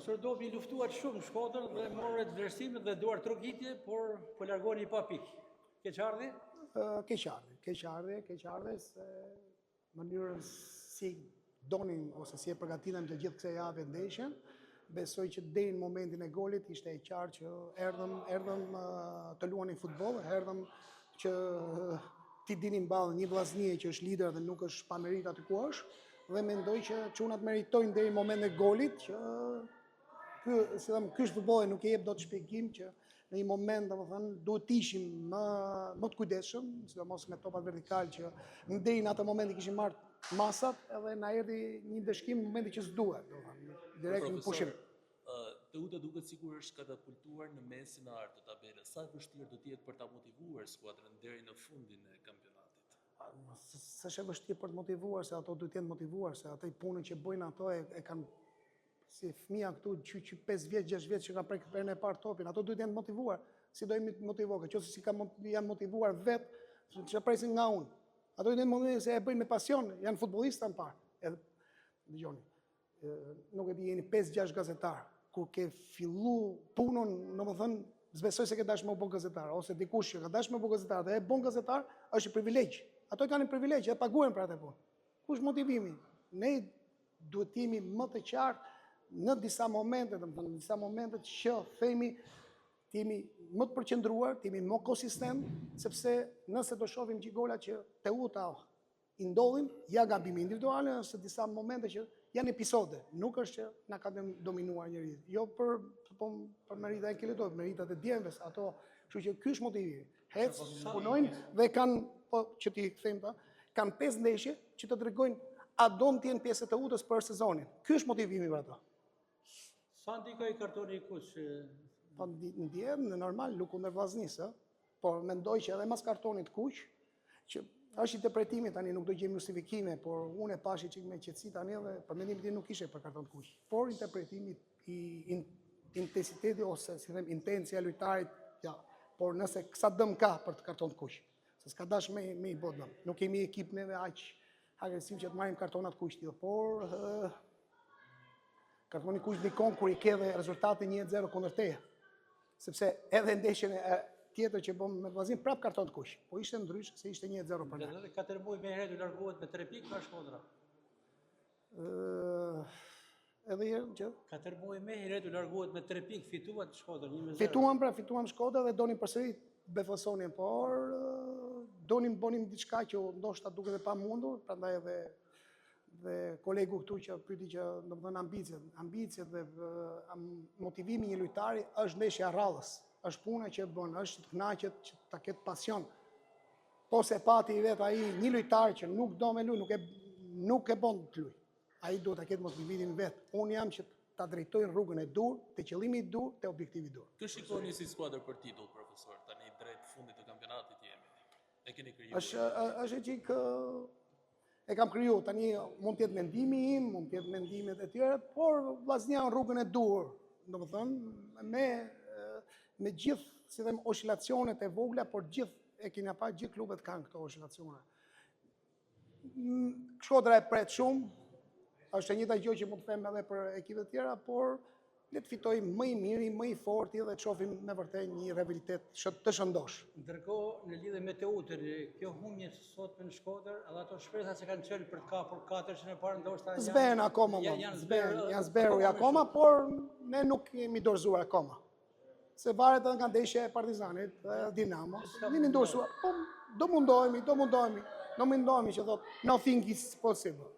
Profesor Dobi luftuat shumë në Shkodër dhe morët vlerësimet dhe duar trokitje, por po largoni pa pikë. Keqardhi? Keqardhi, se mënyrën si donin ose si e përgatitëm të gjithë kësaj jave ndeshjen, besoj që deri në momentin e golit ishte e qartë që erdhëm të luani futboll, erdhëm që ti dinim ballë një vllaznie që është lider dhe nuk është pa merit aty ku është, dhe mendoj që çunat meritojnë deri në momentin e golit që ky është futbolli, nuk e jep dot shpjegim që në një moment, domethënë, duhet të ishim më të kujdesshëm, sidomos me topat vertikal që deri në atë moment i kishin marrë masat, edhe na erdhi një dëshkim në momentin që s'duhet, domethënë, direkt në pushim. Teuta duket sikur është katapultuar në mesin e lartë të tabelës. Sa vështirë do të jetë për ta motivuar skuadrën deri në fundin e kampionatit? S'është e vështirë për të motivuar, se ato duhet të jenë motivuar, se ato punën që bojnë ato e kanë si fëmija këtu që 5 vjeç, 6 vjeç që kanë prekë herën e parë topin, ato duhet të jenë motivuar. Si do jemi motivuar? Nëse si janë motivuar vetë, që presin nga unë. Ato duhet të jenë motivuar se e bëjnë me pasion, janë futbollistë në parë. Edhe dëgjoni, nuk e di, jeni 5-6 gazetar, kur ke fillu punën, domethënë, s'besoj se ke dashur me u bë gazetar, ose dikush që ka dashur me u bë gazetar dhe e bën gazetar, është i privilegj. Ato kanë një privilegj, e paguhen për atë punë. Kush motivimi? Ne duhet të jemi më të qartë në disa momente, domethënë në disa momente që themi të jemi më të përqendruar, të jemi më konsistent, sepse nëse do shohim gjithë golat që Teuta i ndodhin, ja gabime individuale, ose disa momente që janë episode, nuk është që na ka dominuar njëri. Jo për merita e Kelitov, meritat e djemves, ato, kështu që ky është motivi. Hec, punojnë dhe kanë, po që ti them ta, kanë 5 ndeshje që të tregojnë a don të jenë pjesë e Teutës për sezonin. Ky është motivimi për ato. Sa ndikoi kartoni i kuq? Po ndjem në normal luku ndër vllaznisë, por mendoj që edhe mas kartonit kuq, që është interpretimi tani, nuk do gjejmë justifikime, por unë e pashi që me qetësi tani dhe për mendimin tim nuk ishte për karton kuq. Por interpretimi i intensiteti ose si them intensia e lojtarit, ja, por nëse sa dëm ka për të karton kuq. Se s'ka dash me i bë dëm. Nuk kemi ekip neve aq agresiv që të marrim kartonat kuq tillë, por kartoni kuq dikon kur i ke dhe rezultati 1-0 kundër teje. Sepse edhe ndeshjen e tjetër që bëm me vllazin prap karton kuq. Po ishte ndryshe se ishte 1-0 për ne. Edhe 4 muaj më herët u largohet me 3 pikë nga Shkodra. Edhe herë që 4 muaj më herët u largohet me 3 pikë, fituat Shkodra 1-0. Fituam Shkodra dhe donin përsëri befasonin, por bonim diçka që ndoshta duket e pamundur, prandaj dhe kolegu këtu që pyeti që domethënë ambicet dhe motivimi i një lojtari është ndeshja rradhës, është puna që bën, është të kënaqet që ta ketë pasion. Po se pati vet ai një lojtar që nuk do me luaj, nuk e bën të luaj. Ai duhet ta ketë motivimin vet. Unë jam që ta drejtoj rrugën e dur, te qëllimi i dur, te objektivi i dur. Kë shikoni si skuadër për titull, profesor, tani drejt fundit të kampionatit jemi? E keni krijuar? Është çik e kam kriju, tani mund të jetë mendimi im, mund të jetë mendimet e tjera, por vllaznia në rrugën e dur, domethënë me gjithë, si them, oscilacionet e vogla, por gjithë e kena pa gjithë klubet kanë këto oscilacione. Shkodra e pret shumë, është e njëjta gjë që mund të them edhe për ekipet e tjera, por le të fitojmë më i miri, më i forti dhe të shohim me vërtet një rivalitet të shëndosh. Ndërkohë, në lidhje me Teutën, kjo humje sot në Shkodër, edhe ato shpresa që kanë qenë për të kapur 4-shën e parë, ndoshta zben akoma, janë zberu akoma, por ne nuk jemi dorëzuar akoma. Se varet edhe nga ndeshja e Partizanit, Dinamo, jemi dorëzuar, po do mundohemi që thot, nothing is possible.